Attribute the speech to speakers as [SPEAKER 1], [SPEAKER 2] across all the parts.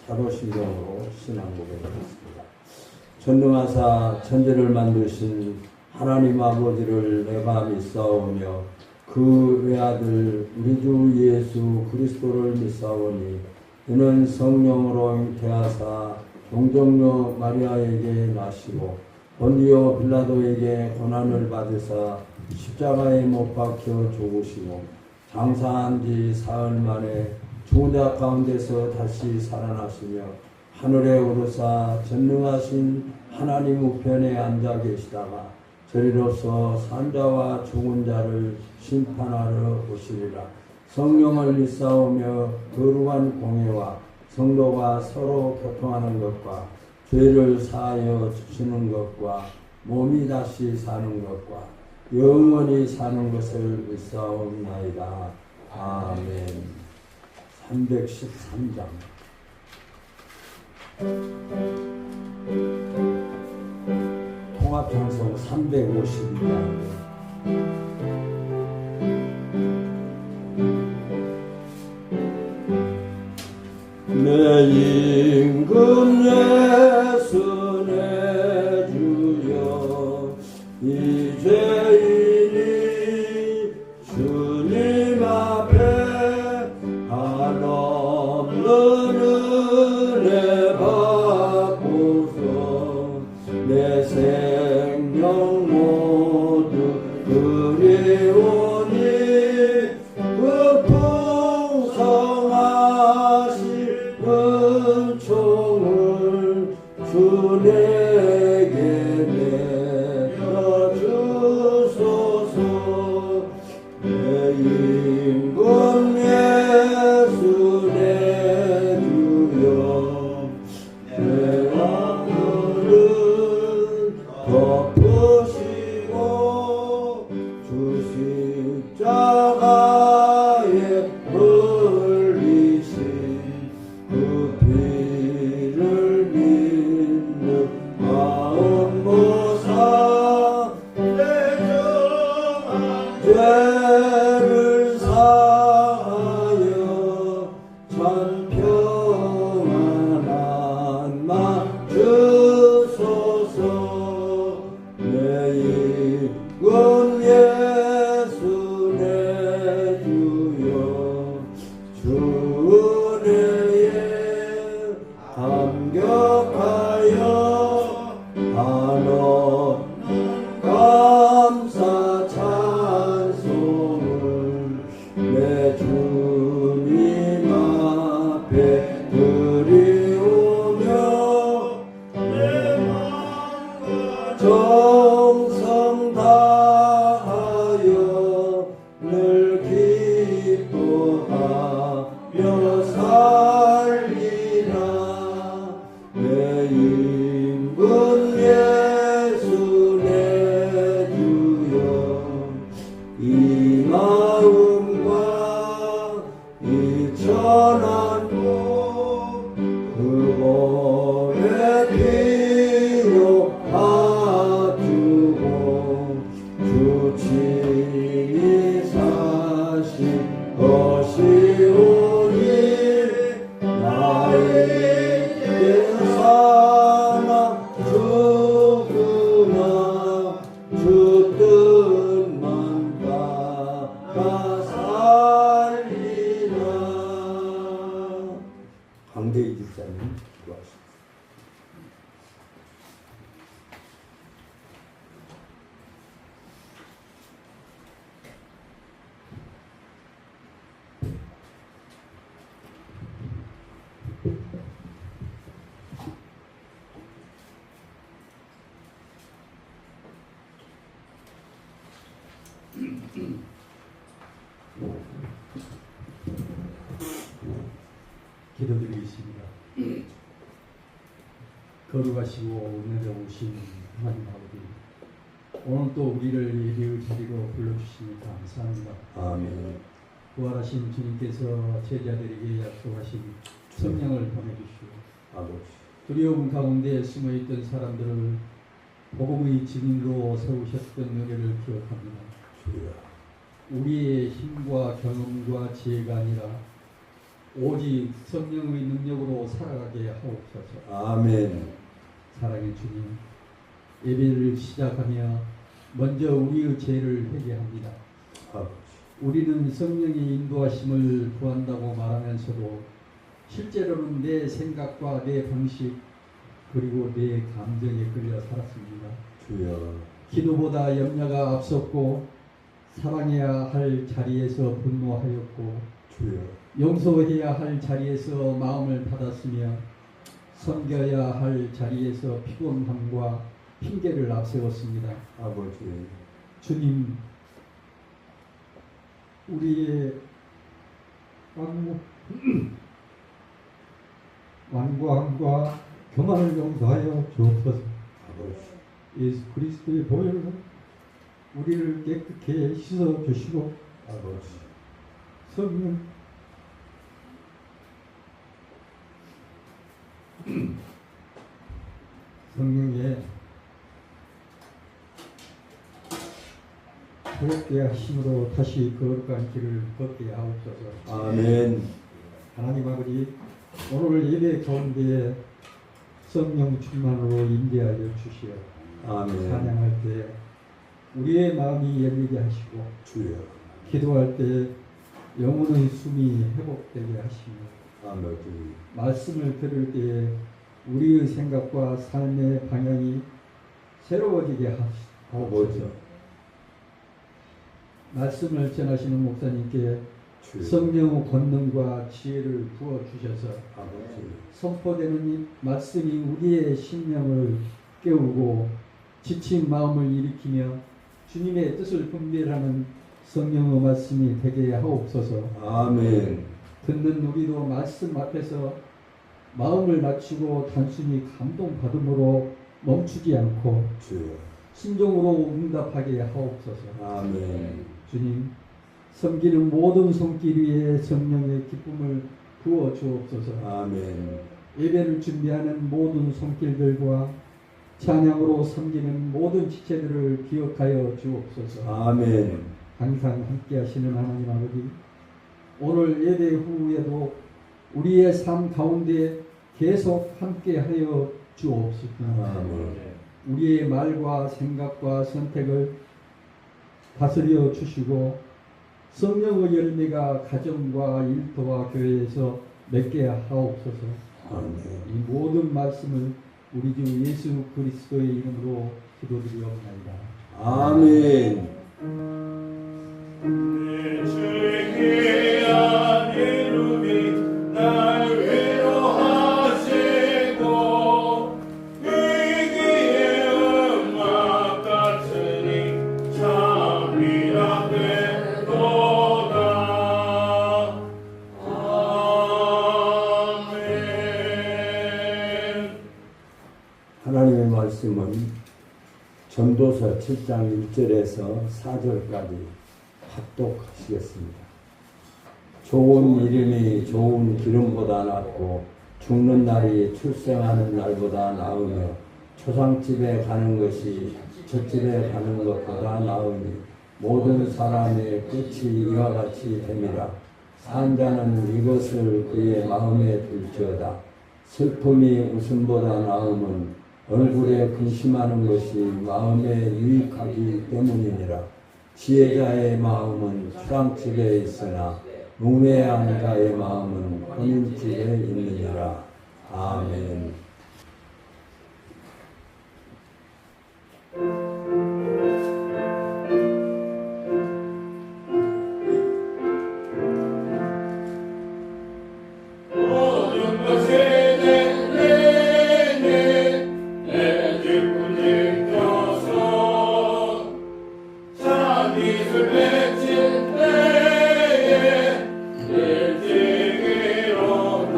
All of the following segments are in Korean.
[SPEAKER 1] 자도신경으로 신앙 고백하겠습니다. 전능하사 천지를 만드신 하나님 아버지를 내가 믿사오며 그 외아들 우리 주 예수 그리스도를 믿사오니 이는 성령으로 잉태하사 동정녀 마리아에게 나시고 본디오 빌라도에게 고난을 받으사 십자가에 못 박혀 죽으시고 장사한 지 사흘 만에 죽은 자 가운데서 다시 살아나시며 하늘에 오르사 전능하신 하나님 우편에 앉아 계시다가 저리로서 산자와 죽은 자를 심판하러 오시리라. 성령을 믿사오며 거룩한 공회와 성도가 서로 교통하는 것과 죄를 사하여 주시는 것과 몸이 다시 사는 것과 영원히 사는 것을 믿사옵나이다. 아멘. 313장 통합창송 352장 내 임금 예수 내 주여 이 죄인이 주님 앞에 한없는 은혜 받고서 내 생명 모두 그리우니 그 풍성하신 은총을 주 내게 내려주소서. 내 임금 예수 내 주여 내 하늘을 덮으시고 주 십자가에 흘리신 그 피를 믿는 마음 모사 내 정한 죄를 사하여 참 평안한 맘 주소서. 내 임금 예수 내 주여 주 은혜에 감격하여 한없는 감사 찬송을 내 주님 앞에 드리오며 내 마음과 정성 다하여 늘 기뻐하며 살리라. 내 임금 예수 내 주여 이 마음과 이 천한 몸그 몸의 피로 바주고 주 친히 사신 것이오니 나에게 사나 죽으나 주 뜻만 따라 살리라. 강대희 집사님 기도하십시오.
[SPEAKER 2] 기도드리겠습니다. 거룩하시고 은혜로 오신 하나님 아버지, 오늘 또 우리를 예배의 자리로 불러주시니 감사합니다.
[SPEAKER 1] 아멘.
[SPEAKER 2] 부활하신 주님께서 제자들에게 약속하신 성령을 보내주시고
[SPEAKER 1] 아버지
[SPEAKER 2] 두려움 가운데 숨어있던 사람들을 복음의 증인으로 세우셨던 은혜를 기억합니다.
[SPEAKER 1] 주여
[SPEAKER 2] 우리의 힘과 경험과 지혜가 아니라 오직 성령의 능력으로 살아가게 하옵소서.
[SPEAKER 1] 아멘.
[SPEAKER 2] 사랑의 주님, 예배를 시작하며 먼저 우리의 죄를 회개합니다.
[SPEAKER 1] 아버지.
[SPEAKER 2] 우리는 성령의 인도하심을 구한다고 말하면서도 실제로는 내 생각과 내 방식 그리고 내 감정에 끌려 살았습니다.
[SPEAKER 1] 주여.
[SPEAKER 2] 기도보다 염려가 앞섰고 사랑해야 할 자리에서 분노하였고
[SPEAKER 1] 주여.
[SPEAKER 2] 용서해야 할 자리에서 마음을 닫았으며 섬겨야 할 자리에서 피곤함과 핑계를 앞세웠습니다.
[SPEAKER 1] 아버지.
[SPEAKER 2] 주님, 우리의 완고함과 교만을 용서하여 주옵소서.
[SPEAKER 1] 아버지.
[SPEAKER 2] 예수 그리스도의 보혈로 우리를 깨끗게 씻어 주시고
[SPEAKER 1] 아버지.
[SPEAKER 2] 성령 성령의 그렇게 하심으로 다시 거룩한 길을 걷게 하옵소서.
[SPEAKER 1] 아멘.
[SPEAKER 2] 하나님 아버지, 오늘 예배 가운데 성령 충만으로 임재하여 주시어
[SPEAKER 1] 아멘.
[SPEAKER 2] 찬양할 때 우리의 마음이 열리게 하시고
[SPEAKER 1] 주여.
[SPEAKER 2] 기도할 때 영혼의 숨이 회복되게 하시며
[SPEAKER 1] 아버지.
[SPEAKER 2] 말씀을 들을 때 우리의 생각과 삶의 방향이 새로워지게 하옵소서.
[SPEAKER 1] 아버지.
[SPEAKER 2] 말씀을 전하시는 목사님께
[SPEAKER 1] 주여.
[SPEAKER 2] 성령의 권능과 지혜를 부어 주셔서
[SPEAKER 1] 아버지.
[SPEAKER 2] 선포되는 이 말씀이 우리의 심령을 깨우고 지친 마음을 일으키며 주님의 뜻을 분별하는 성령의 말씀이 되게 하옵소서.
[SPEAKER 1] 아멘.
[SPEAKER 2] 듣는 우리도 말씀 앞에서 마음을 낮추고 단순히 감동받음으로 멈추지 않고
[SPEAKER 1] 주여.
[SPEAKER 2] 신종으로 응답하게 하옵소서.
[SPEAKER 1] 아멘.
[SPEAKER 2] 주님, 섬기는 모든 손길 위에 성령의 기쁨을 부어 주옵소서.
[SPEAKER 1] 아멘.
[SPEAKER 2] 예배를 준비하는 모든 손길들과 찬양으로 섬기는 모든 지체들을 기억하여 주옵소서.
[SPEAKER 1] 아멘.
[SPEAKER 2] 항상 함께 하시는 하나님 아버지, 오늘 예배 후에도 우리의 삶 가운데 계속 함께 하여 주옵소서.
[SPEAKER 1] 아멘.
[SPEAKER 2] 우리의 말과 생각과 선택을 다스려 주시고 성령의 열매가 가정과 일터와 교회에서 맺게 하옵소서.
[SPEAKER 1] 아멘.
[SPEAKER 2] 이 모든 말씀을 우리 주 예수 그리스도의 이름으로 기도드리옵나이다.
[SPEAKER 1] 아멘.
[SPEAKER 3] 내 주의 귀한 이름이 날 위로하시고 위기의 음악 같으니 참 위로되도다. 아멘.
[SPEAKER 1] 하나님의 말씀은 전도서 7장 1절에서 4절까지 합독하시겠습니다. 좋은 이름이 좋은 기름보다 낫고 죽는 날이 출생하는 날보다 나으며 초상집에 가는 것이 젖집에 가는 것보다 나으니 모든 사람의 끝이 이와 같이 됨이라. 산 자는 이것을 그의 마음에 둘지어다. 슬픔이 웃음보다 나음은 얼굴에 근심하는 것이 마음에 유익하기 때문이니라. 지혜자의 마음은 추랑집에 있으나 뭉매한 자의 마음은 혼인집에 있느니라. 아멘.
[SPEAKER 3] 모든 것이 내 기쁨 느껴서 잔이슬 맺힌 때에 일찍 일어나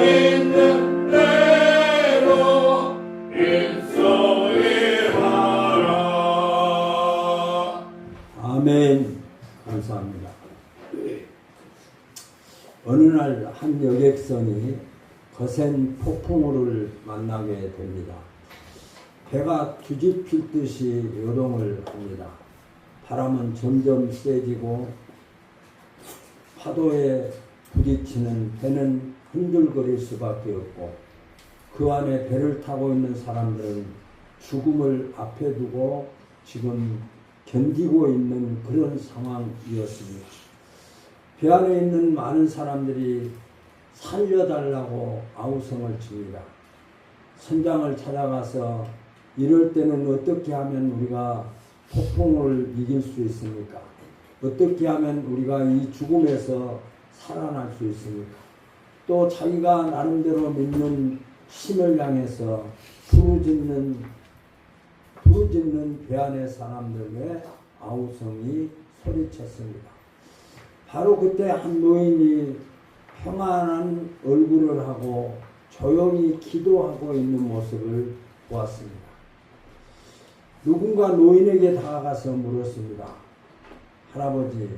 [SPEAKER 3] 있는 대로 인소이하라.
[SPEAKER 1] 아멘. 감사합니다. 어느 날 한 여객선이 거센 폭풍우를 만나게 됩니다. 배가 뒤집힐 듯이 요동을 합니다. 바람은 점점 세지고 파도에 부딪히는 배는 흔들거릴 수밖에 없고 그 안에 배를 타고 있는 사람들은 죽음을 앞에 두고 지금 견디고 있는 그런 상황이었습니다. 배 안에 있는 많은 사람들이 살려달라고 아우성을 칩니다. 선장을 찾아가서 이럴 때는 어떻게 하면 우리가 폭풍을 이길 수 있습니까? 어떻게 하면 우리가 이 죽음에서 살아날 수 있습니까? 또 자기가 나름대로 믿는 신을 향해서 부르짖는 배 안의 사람들의 아우성이 소리쳤습니다. 바로 그때 한 노인이 평안한 얼굴을 하고 조용히 기도하고 있는 모습을 보았습니다. 누군가 노인에게 다가가서 물었습니다. 할아버지,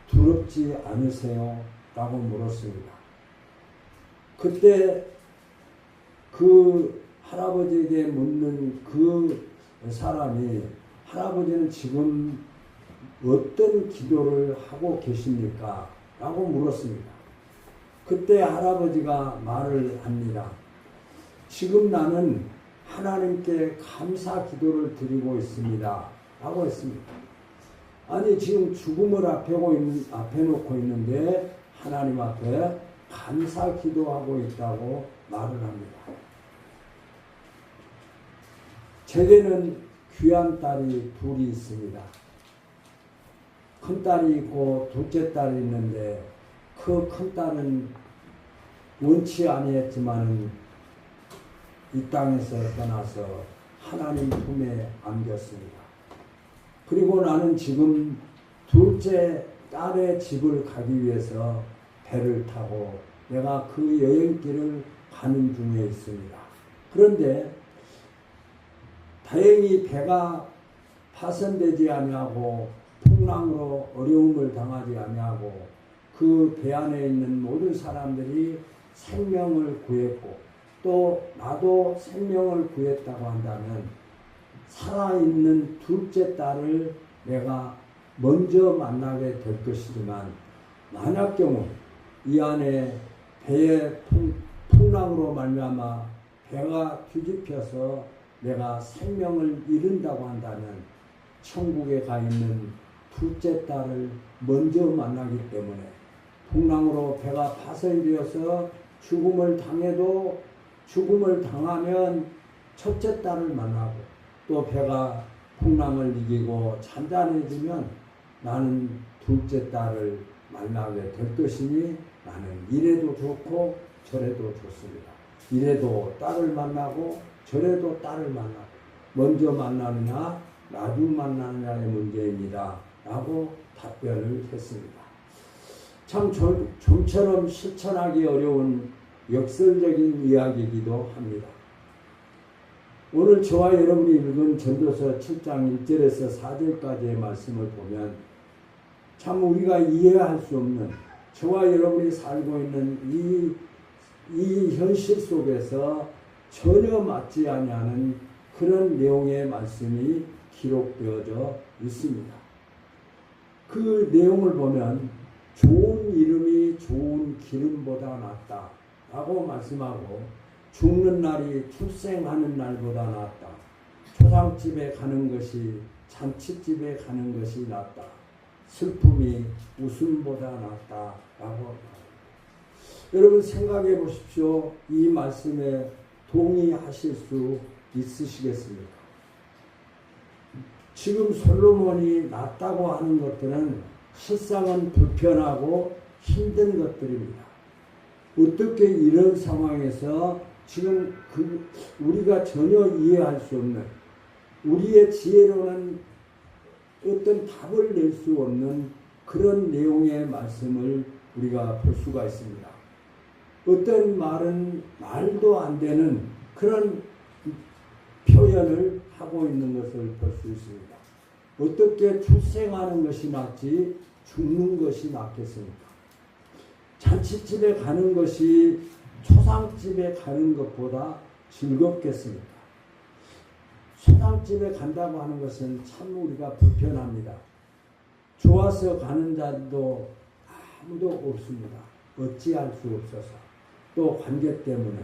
[SPEAKER 1] 두렵지 않으세요? 라고 물었습니다. 그때 그 할아버지에게 묻는 그 사람이 할아버지는 지금 어떤 기도를 하고 계십니까? 라고 물었습니다. 그때 할아버지가 말을 합니다. 지금 나는 하나님께 감사 기도를 드리고 있습니다. 라고 했습니다. 아니 지금 죽음을 앞에 놓고 있는데 하나님 앞에 감사 기도하고 있다고 말을 합니다. 제게는 귀한 딸이 둘이 있습니다. 큰딸이 있고 둘째 딸이 있는데 그 큰딸은 원치 아니했지만은 이 땅에서 떠나서 하나님 품에 안겼습니다. 그리고 나는 지금 둘째 딸의 집을 가기 위해서 배를 타고 내가 그 여행길을 가는 중에 있습니다. 그런데 다행히 배가 파손되지 아니하고 풍랑으로 어려움을 당하지 아니하고 그 배 안에 있는 모든 사람들이 생명을 구했고 또 나도 생명을 구했다고 한다면 살아있는 둘째 딸을 내가 먼저 만나게 될 것이지만 만약 경우 이 안에 배의 풍랑으로 말미암아 배가 뒤집혀서 내가 생명을 잃는다고 한다면 천국에 가 있는 둘째 딸을 먼저 만나기 때문에 풍랑으로 배가 파손이 되어서 죽음을 당하면 첫째 딸을 만나고 또 배가 풍랑을 이기고 잔잔해지면 나는 둘째 딸을 만나게 될 것이니 나는 이래도 좋고 저래도 좋습니다. 이래도 딸을 만나고 저래도 딸을 만나고 먼저 만나느냐 나중 만나느냐의 문제입니다. 라고 답변을 했습니다. 참 좀처럼 실천하기 어려운 역설적인 이야기이기도 합니다. 오늘 저와 여러분이 읽은 전도서 7장 1절에서 4절까지의 말씀을 보면 참 우리가 이해할 수 없는 저와 여러분이 살고 있는 이 현실 속에서 전혀 맞지 아니하는 그런 내용의 말씀이 기록되어져 있습니다. 그 내용을 보면 좋은 이름이 좋은 기름보다 낫다 라고 말씀하고 죽는 날이 출생하는 날보다 낫다. 초상집에 가는 것이 잔치집에 가는 것이 낫다. 슬픔이 웃음보다 낫다 라고 말합니다. 여러분 생각해 보십시오. 이 말씀에 동의하실 수 있으시겠습니까? 지금 솔로몬이 낫다고 하는 것들은 실상은 불편하고 힘든 것들입니다. 어떻게 이런 상황에서 지금 우리가 전혀 이해할 수 없는 우리의 지혜로는 어떤 답을 낼 수 없는 그런 내용의 말씀을 우리가 볼 수가 있습니다. 어떤 말은 말도 안 되는 그런 표현을 하고 있는 것을 볼 수 있습니다. 어떻게 출생하는 것이 낫지 죽는 것이 낫겠습니까? 잔치집에 가는 것이 초상집에 가는 것보다 즐겁겠습니까? 초상집에 간다고 하는 것은 참 우리가 불편합니다. 좋아서 가는 자도 아무도 없습니다. 어찌할 수 없어서 또 관계 때문에.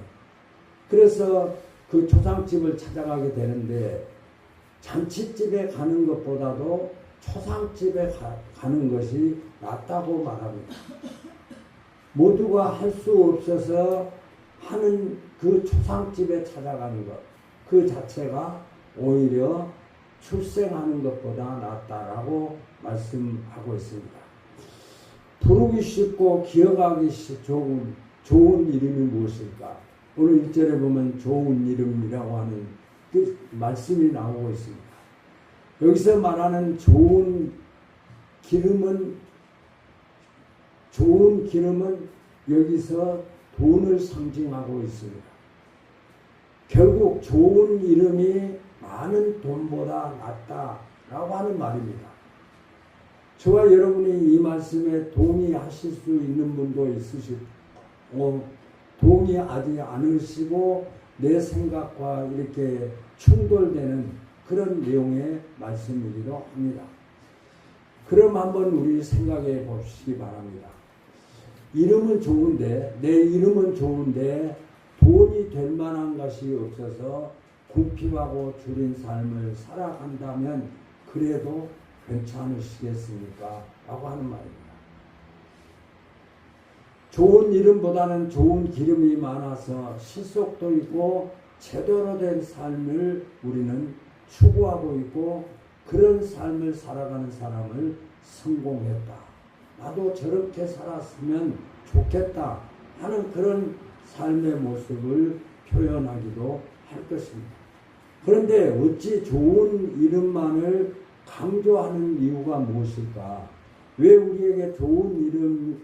[SPEAKER 1] 그래서 그 초상집을 찾아가게 되는데 잔치집에 가는 것보다도 초상집에 가는 것이 낫다고 말합니다. 모두가 할 수 없어서 하는 그 초상집에 찾아가는 것, 그 자체가 오히려 출생하는 것보다 낫다라고 말씀하고 있습니다. 부르기 쉽고 기억하기 좋은 이름이 무엇일까? 오늘 1절에 보면 좋은 이름이라고 하는 그 말씀이 나오고 있습니다. 여기서 말하는 좋은 기름은 여기서 돈을 상징하고 있습니다. 결국 좋은 이름이 많은 돈보다 낫다라고 하는 말입니다. 저와 여러분이 이 말씀에 동의하실 수 있는 분도 있으시고 동의하지 않으시고 내 생각과 이렇게 충돌되는 그런 내용의 말씀이기도 합니다. 그럼 한번 우리 생각해 보시기 바랍니다. 이름은 좋은데 내 이름은 좋은데 돈이 될 만한 것이 없어서 궁핍하고 줄인 삶을 살아간다면 그래도 괜찮으시겠습니까? 라고 하는 말입니다. 좋은 이름보다는 좋은 기름이 많아서 실속도 있고 제대로 된 삶을 우리는 추구하고 있고 그런 삶을 살아가는 사람을 성공했다. 나도 저렇게 살았으면 좋겠다 하는 그런 삶의 모습을 표현하기도 할 것입니다. 그런데 어찌 좋은 이름만을 강조하는 이유가 무엇일까? 왜 우리에게 좋은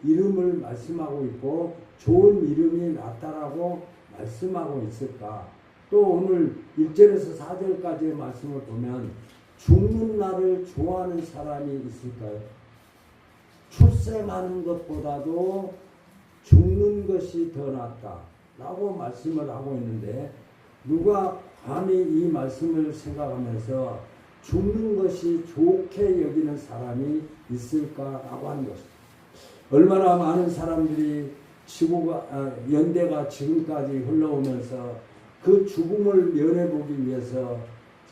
[SPEAKER 1] 이름을 말씀하고 있고 좋은 이름이 낫다라고 말씀하고 있을까? 또 오늘 1절에서 4절까지의 말씀을 보면 죽는 날을 좋아하는 사람이 있을까요? 출생하는 것보다도 죽는 것이 더 낫다라고 말씀을 하고 있는데 누가 감히 이 말씀을 생각하면서 죽는 것이 좋게 여기는 사람이 있을까라고 하는 것입니다. 얼마나 많은 사람들이 연대가 지금까지 흘러오면서 그 죽음을 면해보기 위해서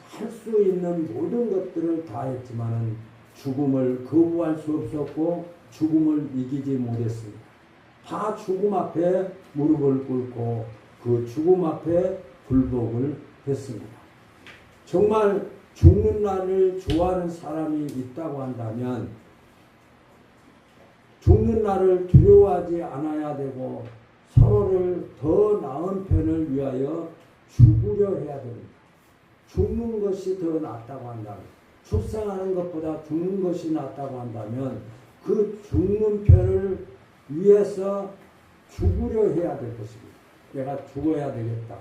[SPEAKER 1] 할 수 있는 모든 것들을 다 했지만은 죽음을 거부할 수 없었고 죽음을 이기지 못했습니다. 다 죽음 앞에 무릎을 꿇고 그 죽음 앞에 굴복을 했습니다. 정말 죽는 날을 좋아하는 사람이 있다고 한다면 죽는 날을 두려워하지 않아야 되고 서로를 더 나은 편을 위하여 죽으려 해야 됩니다. 죽는 것이 더 낫다고 한다면 출생하는 것보다 죽는 것이 낫다고 한다면 그 죽는 편을 위해서 죽으려 해야 될 것입니다. 내가 죽어야 되겠다.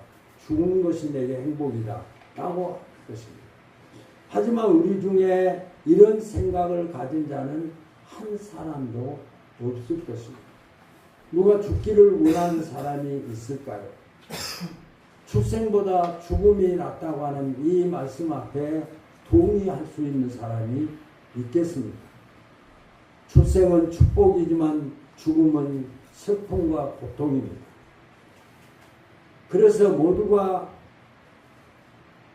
[SPEAKER 1] 죽는 것이 내게 행복이다. 라고 할 것입니다. 하지만 우리 중에 이런 생각을 가진 자는 한 사람도 없을 것입니다. 누가 죽기를 원하는 사람이 있을까요? 출생보다 죽음이 낫다고 하는 이 말씀 앞에 동의할 수 있는 사람이 있겠습니까? 출생은 축복이지만 죽음은 슬픔과 고통입니다. 그래서 모두가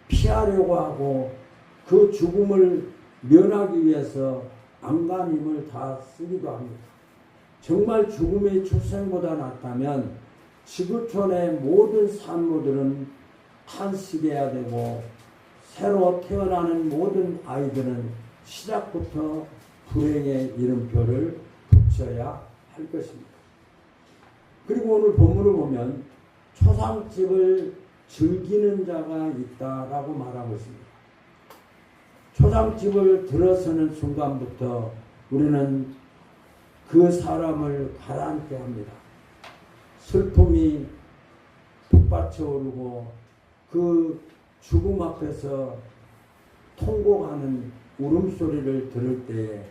[SPEAKER 1] 피하려고 하고 그 죽음을 면하기 위해서 안간힘을 다 쓰기도 합니다. 정말 죽음이 출생보다 낫다면 지구촌의 모든 산모들은 탄식해야 되고 새로 태어나는 모든 아이들은 시작부터 불행의 이름표를 붙여야 할 것입니다. 그리고 오늘 본문을 보면 초상집을 즐기는 자가 있다라고 말하고 있습니다. 초상집을 들어서는 순간부터 우리는 그 사람을 가라앉게 합니다. 슬픔이 북받쳐 오르고 그 죽음 앞에서 통곡하는 울음소리를 들을 때에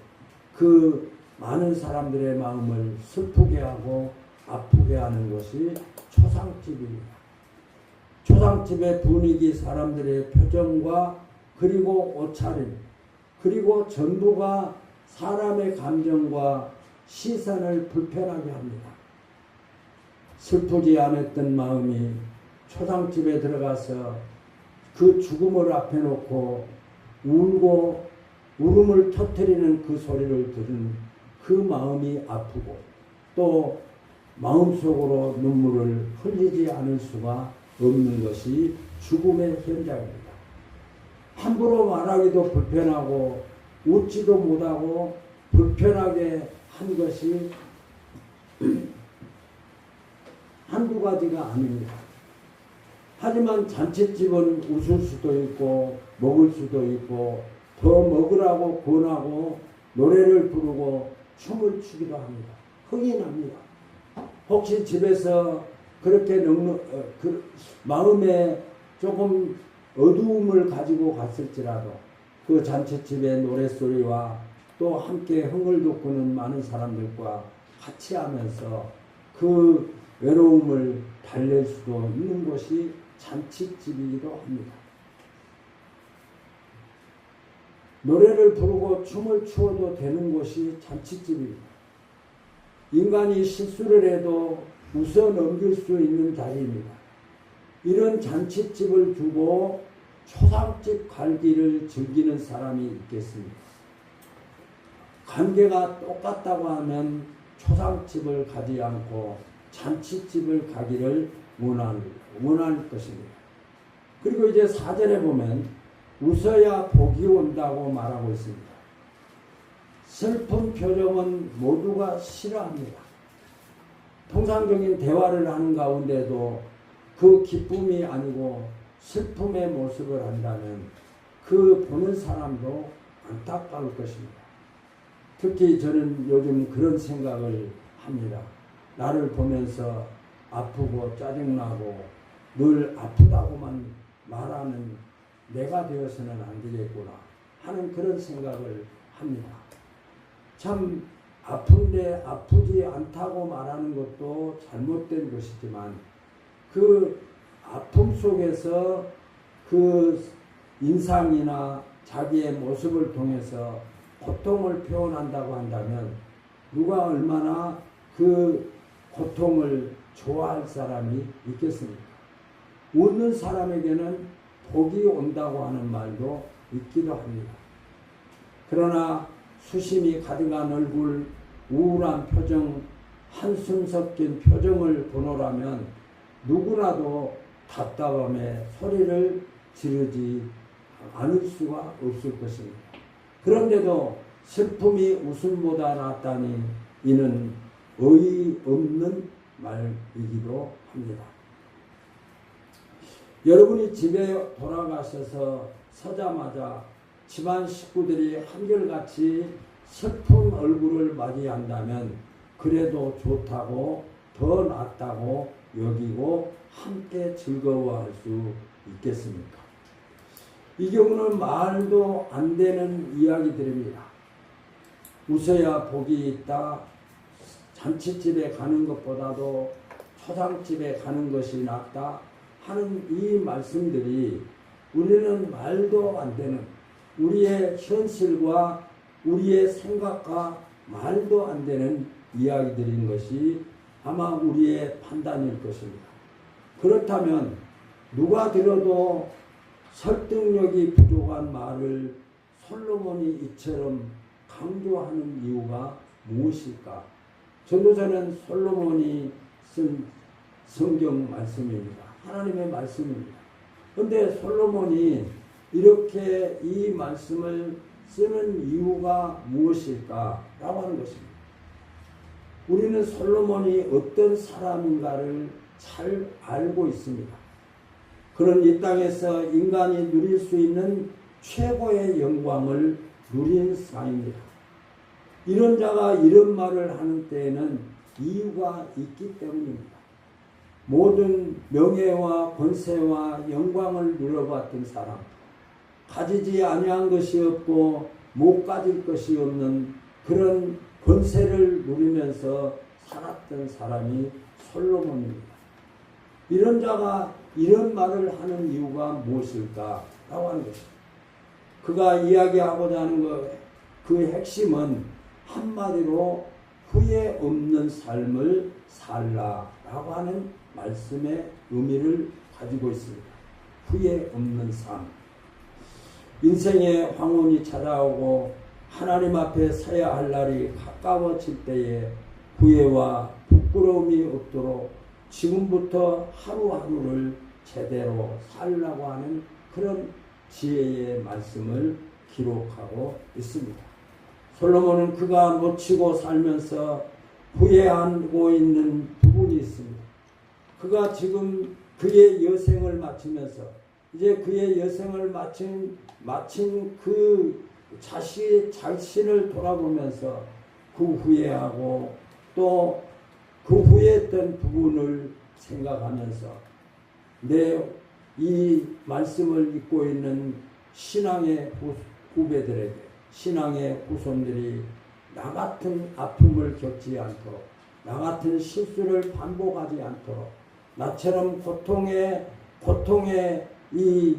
[SPEAKER 1] 그 많은 사람들의 마음을 슬프게 하고 아프게 하는 것이 초상집입니다. 초상집의 분위기, 사람들의 표정과 그리고 옷차림, 그리고 전부가 사람의 감정과 시선을 불편하게 합니다. 슬프지 않았던 마음이 초상집에 들어가서 그 죽음을 앞에 놓고 울고 울음을 터뜨리는 그 소리를 들은 그 마음이 아프고 또 마음속으로 눈물을 흘리지 않을 수가 없는 것이 죽음의 현장입니다. 함부로 말하기도 불편하고 웃지도 못하고 불편하게 한 것이 한두 가지가 아닙니다. 하지만 잔칫집은 웃을 수도 있고 먹을 수도 있고 더 먹으라고 권하고 노래를 부르고 춤을 추기도 합니다. 흥이 납니다. 혹시 집에서 그렇게 마음에 조금 어두움을 가지고 갔을지라도 그 잔칫집의 노랫소리와 또 함께 흥을 돋구는 많은 사람들과 같이 하면서 그 외로움을 달랠 수도 있는 곳이 잔칫집이기도 합니다. 노래를 부르고 춤을 추어도 되는 곳이 잔칫집입니다. 인간이 실수를 해도 웃어 넘길 수 있는 자리입니다. 이런 잔칫집을 두고 초상집 갈기를 즐기는 사람이 있겠습니까? 관계가 똑같다고 하면 초상집을 가지 않고 잔칫집을 가기를 원할 것입니다. 그리고 이제 4절에 보면 웃어야 복이 온다고 말하고 있습니다. 슬픈 표정은 모두가 싫어합니다. 통상적인 대화를 하는 가운데도 그 기쁨이 아니고 슬픔의 모습을 한다면 그 보는 사람도 안타까울 것입니다. 특히 저는 요즘 그런 생각을 합니다. 나를 보면서 아프고 짜증나고 늘 아프다고만 말하는 내가 되어서는 안 되겠구나 하는 그런 생각을 합니다. 참 아픈데 아프지 않다고 말하는 것도 잘못된 것이지만 그 아픔 속에서 그 인상이나 자기의 모습을 통해서 고통을 표현한다고 한다면 누가 얼마나 그 고통을 좋아할 사람이 있겠습니까? 웃는 사람에게는 복이 온다고 하는 말도 있기도 합니다. 그러나 수심이 가득한 얼굴, 우울한 표정, 한숨 섞인 표정을 보노라면 누구라도 답답함에 소리를 지르지 않을 수가 없을 것입니다. 그런데도 슬픔이 웃음보다 낫다니 이는 어이없는 말이기도 합니다. 여러분이 집에 돌아가셔서 서자마자 집안 식구들이 한결같이 슬픈 얼굴을 맞이한다면 그래도 좋다고 더 낫다고 여기고 함께 즐거워할 수 있겠습니까? 이 경우는 말도 안 되는 이야기들입니다. 웃어야 복이 있다. 잔칫집에 가는 것보다도 초상집에 가는 것이 낫다 하는 이 말씀들이 우리는 말도 안 되는 우리의 현실과 우리의 생각과 말도 안 되는 이야기들인 것이 아마 우리의 판단일 것입니다. 그렇다면 누가 들어도 설득력이 부족한 말을 솔로몬이 이처럼 강조하는 이유가 무엇일까? 전도서는 솔로몬이 쓴 성경 말씀입니다. 하나님의 말씀입니다. 그런데 솔로몬이 이렇게 이 말씀을 쓰는 이유가 무엇일까? 라고 하는 것입니다. 우리는 솔로몬이 어떤 사람인가를 잘 알고 있습니다. 그는 이 땅에서 인간이 누릴 수 있는 최고의 영광을 누린 사람입니다. 이런 자가 이런 말을 하는 때에는 이유가 있기 때문입니다. 모든 명예와 권세와 영광을 누려봤던 사람, 가지지 아니한 것이 없고 못 가질 것이 없는 그런 권세를 누리면서 살았던 사람이 솔로몬입니다. 이런 자가 이런 말을 하는 이유가 무엇일까? 라고 하는 것입니다. 그가 이야기하고자 하는 그 핵심은 한마디로 후회 없는 삶을 살라라고 하는 말씀의 의미를 가지고 있습니다. 후회 없는 삶. 인생의 황혼이 찾아오고 하나님 앞에 서야 할 날이 가까워질 때에 후회와 부끄러움이 없도록 지금부터 하루하루를 제대로 살라고 하는 그런 지혜의 말씀을 기록하고 있습니다. 솔로몬은 그가 놓치고 살면서 후회하고 있는 부분이 있습니다. 그가 지금 그의 여생을 마치면서 이제 그의 여생을 마친 그 자신을 돌아보면서 그 후회하고 또 그 후회했던 부분을 생각하면서 내 이 말씀을 읽고 있는 신앙의 후배들에게, 신앙의 후손들이 나 같은 아픔을 겪지 않도록, 나 같은 실수를 반복하지 않도록, 나처럼 고통의 이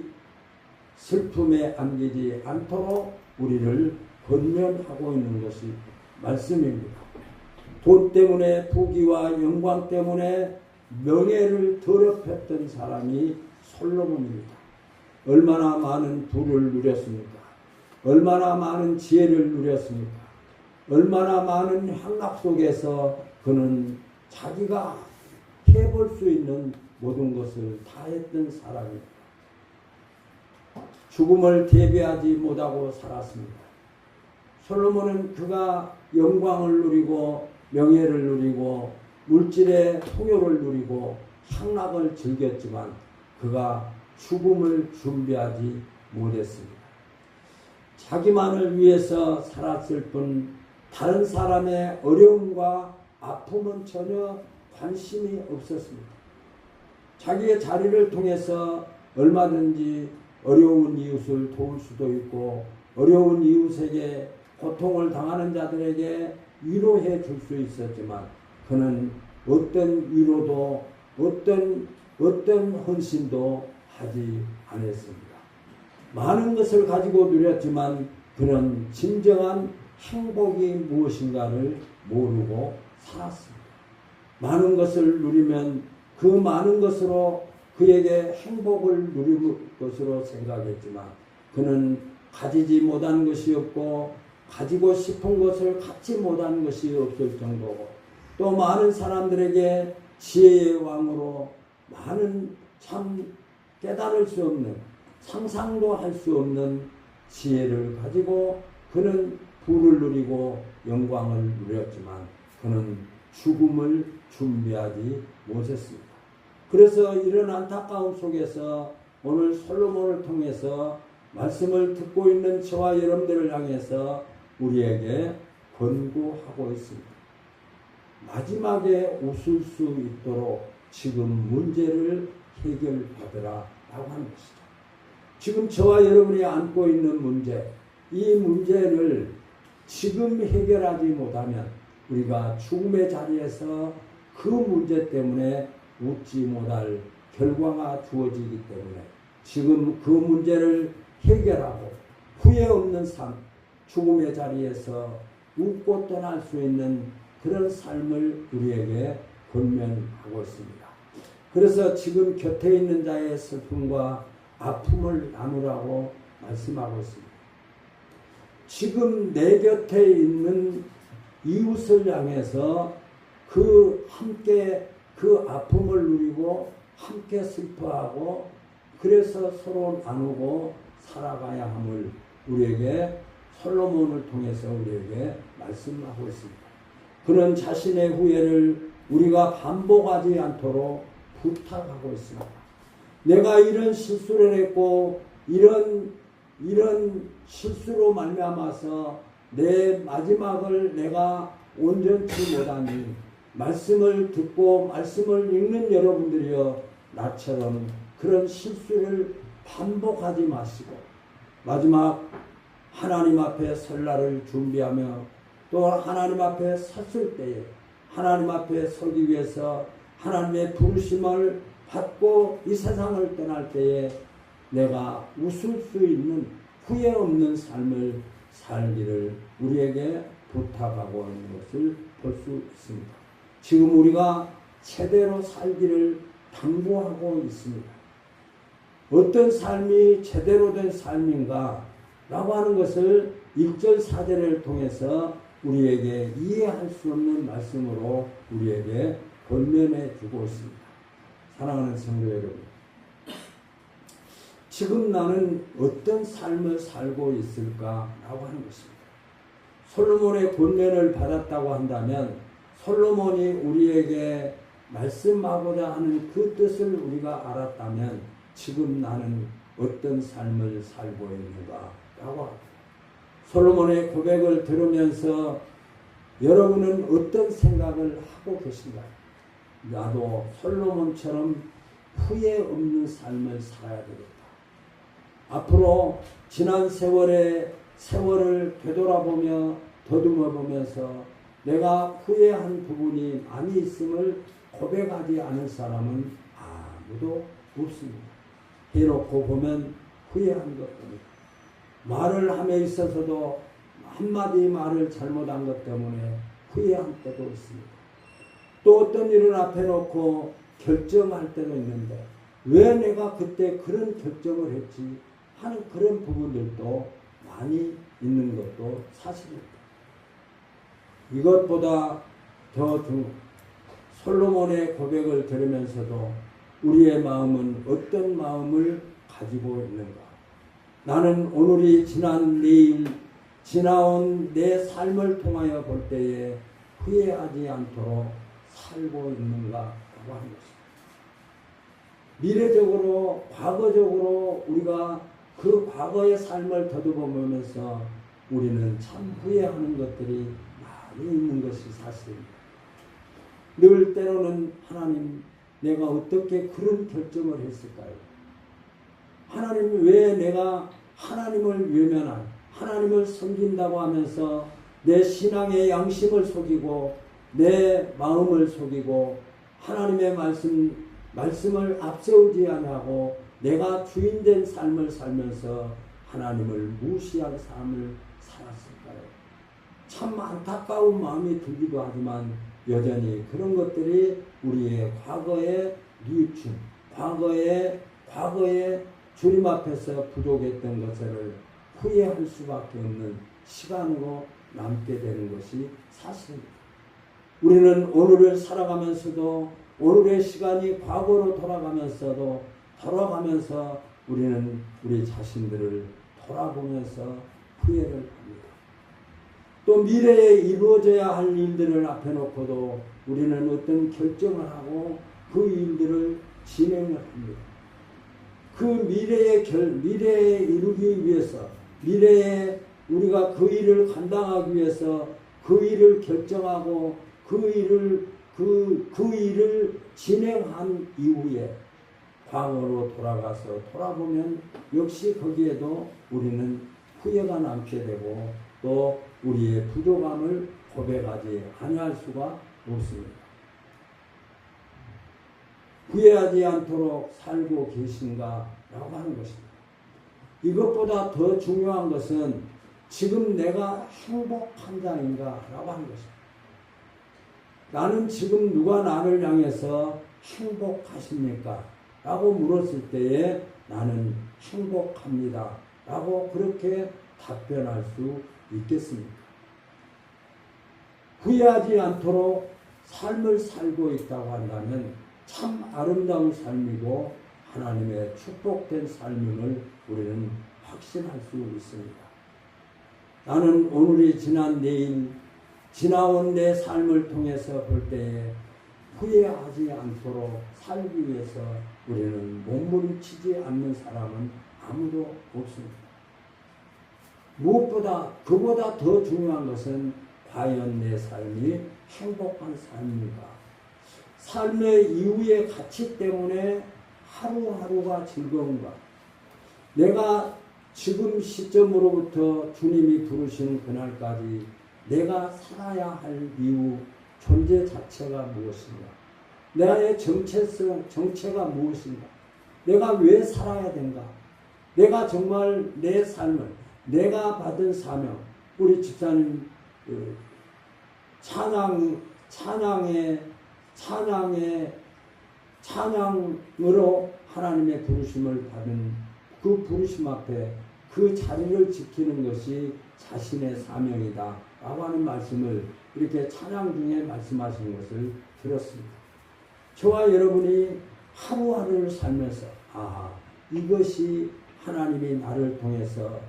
[SPEAKER 1] 슬픔에 안기지 않도록 우리를 권면하고 있는 것이 말씀입니다. 돈 때문에, 부귀와 영광 때문에 명예를 더럽혔던 사람이 솔로몬입니다. 얼마나 많은 부를 누렸습니까? 얼마나 많은 지혜를 누렸습니까? 얼마나 많은 향락 속에서 그는 자기가 해볼 수 있는 모든 것을 다 했던 사람입니다. 죽음을 대비하지 못하고 살았습니다. 솔로몬은 그가 영광을 누리고 명예를 누리고 물질의 풍요를 누리고 향락을 즐겼지만 그가 죽음을 준비하지 못했습니다. 자기만을 위해서 살았을 뿐 다른 사람의 어려움과 아픔은 전혀 관심이 없었습니다. 자기의 자리를 통해서 얼마든지 어려운 이웃을 도울 수도 있고 어려운 이웃에게 고통을 당하는 자들에게 위로해 줄 수 있었지만 그는 어떤 위로도 어떤 헌신도 하지 않았습니다. 많은 것을 가지고 누렸지만 그는 진정한 행복이 무엇인가를 모르고 살았습니다. 많은 것을 누리면 그 많은 것으로 그에게 행복을 누릴 것으로 생각했지만 그는 가지지 못한 것이 없고 가지고 싶은 것을 갖지 못한 것이 없을 정도고 또 많은 사람들에게 지혜의 왕으로 많은 참 깨달을 수 없는 상상도 할 수 없는 지혜를 가지고 그는 부를 누리고 영광을 누렸지만 그는 죽음을 준비하지 못했습니다. 그래서 이런 안타까움 속에서 오늘 솔로몬을 통해서 말씀을 듣고 있는 저와 여러분들을 향해서 우리에게 권고하고 있습니다. 마지막에 웃을 수 있도록 지금 문제를 해결하더라 라고 하는 것이죠. 지금 저와 여러분이 안고 있는 문제, 이 문제를 지금 해결하지 못하면 우리가 죽음의 자리에서 그 문제 때문에 웃지 못할 결과가 주어지기 때문에 지금 그 문제를 해결하고 후회 없는 삶, 죽음의 자리에서 웃고 떠날 수 있는 그런 삶을 우리에게 권면하고 있습니다. 그래서 지금 곁에 있는 자의 슬픔과 아픔을 나누라고 말씀하고 있습니다. 지금 내 곁에 있는 이웃을 향해서 함께 그 아픔을 누리고 함께 슬퍼하고 그래서 서로 나누고 살아가야 함을 우리에게 솔로몬을 통해서 우리에게 말씀하고 있습니다. 그는 자신의 후회를 우리가 반복하지 않도록 부탁하고 있습니다. 내가 이런 실수를 했고 이런 실수로 말미암아서 내 마지막을 내가 온전치 못하니 말씀을 듣고 말씀을 읽는 여러분들이여 나처럼 그런 실수를 반복하지 마시고 마지막 하나님 앞에 설 날을 준비하며 또 하나님 앞에 섰을 때에 하나님 앞에 서기 위해서 하나님의 부르심을 받고 이 세상을 떠날 때에 내가 웃을 수 있는 후회 없는 삶을 살기를 우리에게 부탁하고 있는 것을 볼 수 있습니다. 지금 우리가 제대로 살기를 당부하고 있습니다. 어떤 삶이 제대로 된 삶인가 라고 하는 것을 1절 4절을 통해서 우리에게 이해할 수 없는 말씀으로 우리에게 권면해 주고 있습니다. 사랑하는 성도 여러분, 지금 나는 어떤 삶을 살고 있을까라고 하는 것입니다. 솔로몬의 권면을 받았다고 한다면 솔로몬이 우리에게 말씀하고자 하는 그 뜻을 우리가 알았다면 지금 나는 어떤 삶을 살고 있는가라고 합니다. 솔로몬의 고백을 들으면서 여러분은 어떤 생각을 하고 계신가요? 나도 솔로몬처럼 후회 없는 삶을 살아야 되겠다. 앞으로 지난 세월을 되돌아보며 더듬어 보면서 내가 후회한 부분이 많이 있음을 고백하지 않은 사람은 아무도 없습니다. 해놓고 보면 후회한 것뿐입니다. 말을 함에 있어서도 한마디 말을 잘못한 것 때문에 후회한 때도 있습니다. 또 어떤 일을 앞에 놓고 결정할 때도 있는데 왜 내가 그때 그런 결정을 했지 하는 그런 부분들도 많이 있는 것도 사실입니다. 이것보다 더 솔로몬의 고백을 들으면서도 우리의 마음은 어떤 마음을 가지고 있는가? 나는 오늘이 지난 내일 지나온 내 삶을 통하여 볼 때에 후회하지 않도록 살고 있는가라고 하는 것입니다. 미래적으로 과거적으로 우리가 그 과거의 삶을 더듬어보면서 우리는 참 후회하는 것들이 많이 있는 것이 사실입니다. 늘 때로는 하나님 내가 어떻게 그런 결정을 했을까요? 하나님 왜 내가 하나님을 외면한 하나님을 섬긴다고 하면서 내 신앙의 양심을 속이고 내 마음을 속이고 하나님의 말씀을 앞세우지 아니하고 내가 주인된 삶을 살면서 하나님을 무시한 삶을 살았을까요? 참 안타까운 마음이 들기도 하지만 여전히 그런 것들이 우리의 과거의 뉘우침, 과거에 주님 앞에서 부족했던 것을 후회할 수밖에 없는 시간으로 남게 되는 것이 사실입니다. 우리는 오늘을 살아가면서도 오늘의 시간이 과거로 돌아가면서 우리는 우리 자신들을 돌아보면서 후회를 합니다. 또 미래에 이루어져야 할 일들을 앞에 놓고도 우리는 어떤 결정을 하고 그 일들을 진행을 합니다. 그 미래에 이루기 위해서 미래에 우리가 그 일을 감당하기 위해서 그 일을 결정하고 그 일을 진행한 이후에 과거로 돌아보면 역시 거기에도 우리는 후회가 남게 되고 또 우리의 부족함을 고백하지 아니할 수가 없습니다. 후회하지 않도록 살고 계신가라고 하는 것입니다. 이것보다 더 중요한 것은 지금 내가 행복한 자인가라고 하는 것입니다. 나는 지금 누가 나를 향해서 행복하십니까? 라고 물었을 때에 나는 행복합니다. 라고 그렇게 답변할 수 있겠습니까? 후회하지 않도록 삶을 살고 있다고 한다면 참 아름다운 삶이고 하나님의 축복된 삶임을 우리는 확신할 수 있습니다. 나는 오늘이 지난 내일 지나온 내 삶을 통해서 볼 때에 후회하지 않도록 살기 위해서 우리는 몸부림치지 않는 사람은 아무도 없습니다. 무엇보다 그보다 더 중요한 것은 과연 내 삶이 행복한 삶인가? 삶의 이후의 가치 때문에 하루하루가 즐거운가? 내가 지금 시점으로부터 주님이 부르시는 그날까지 내가 살아야 할 이유, 존재 자체가 무엇인가? 나의 정체가 무엇인가? 내가 왜 살아야 된가? 내가 정말 내 삶을, 내가 받은 사명, 우리 집사님 찬양으로 하나님의 부르심을 받은 그 부르심 앞에 그 자리를 지키는 것이 자신의 사명이다 라고 하는 말씀을 이렇게 찬양 중에 말씀하시는 것을 들었습니다. 저와 여러분이 하루하루를 살면서 이것이 하나님이 나를 통해서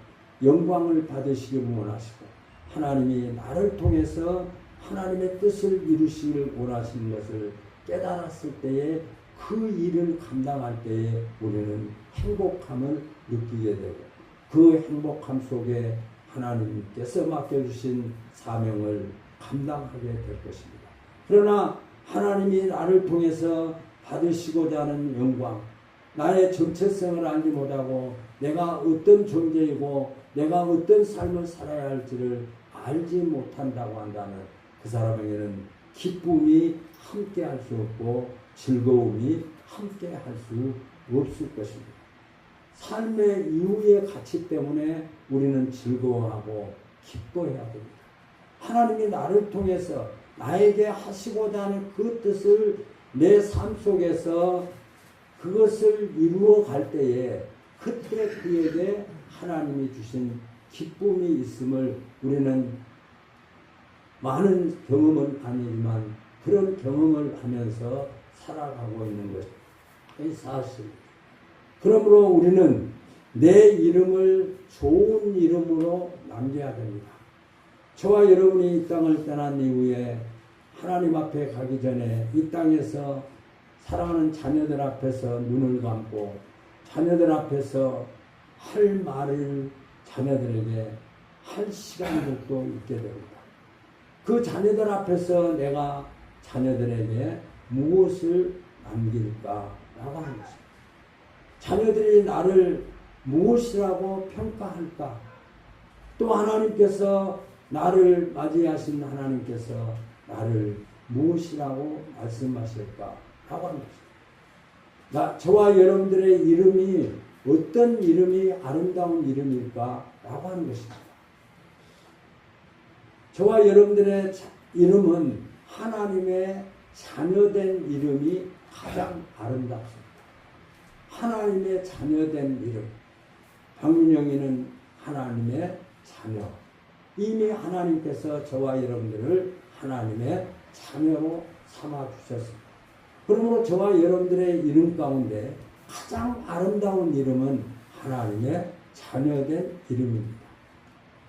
[SPEAKER 1] 영광을 받으시길 원하시고 하나님이 나를 통해서 하나님의 뜻을 이루시길 원하시는 것을 깨달았을 때에 그 일을 감당할 때에 우리는 행복함을 느끼게 되고 그 행복함 속에 하나님께서 맡겨주신 사명을 감당하게 될 것입니다. 그러나 하나님이 나를 통해서 받으시고자 하는 영광, 나의 정체성을 알지 못하고 내가 어떤 존재이고 내가 어떤 삶을 살아야 할지를 알지 못한다고 한다면 그 사람에게는 기쁨이 함께 할 수 없고 즐거움이 함께 할 수 없을 것입니다. 삶의 이후의 가치 때문에 우리는 즐거워하고 기뻐해야 됩니다. 하나님이 나를 통해서 나에게 하시고자 하는 그 뜻을 내 삶 속에서 그것을 이루어 갈 때에 그때 그에게 하나님이 주신 기쁨이 있음을 우리는 많은 경험은 아니지만 그런 경험을 하면서 살아가고 있는 것이 사실입니다. 그러므로 우리는 내 이름을 좋은 이름으로 남겨야 됩니다. 저와 여러분이 이 땅을 떠난 이후에 하나님 앞에 가기 전에 이 땅에서 사랑하는 자녀들 앞에서 눈을 감고 자녀들 앞에서 할 말을 자녀들에게 할 시간도 있게 됩니다. 그 자녀들 앞에서 내가 자녀들에게 무엇을 남길까라고 하는 것입니다. 자녀들이 나를 무엇이라고 평가할까? 또 하나님께서 나를 맞이하신 하나님께서 나를 무엇이라고 말씀하실까? 라고 하는 것입니다. 저와 여러분들의 이름이 어떤 이름이 아름다운 이름일까? 라고 하는 것입니다. 저와 여러분들의 이름은 하나님의 자녀된 이름이 가장 아름답습니다. 하나님의 자녀된 이름. 박민영이는 하나님의 자녀. 이미 하나님께서 저와 여러분들을 하나님의 자녀로 삼아주셨습니다. 그러므로 저와 여러분들의 이름 가운데 가장 아름다운 이름은 하나님의 자녀된 이름입니다.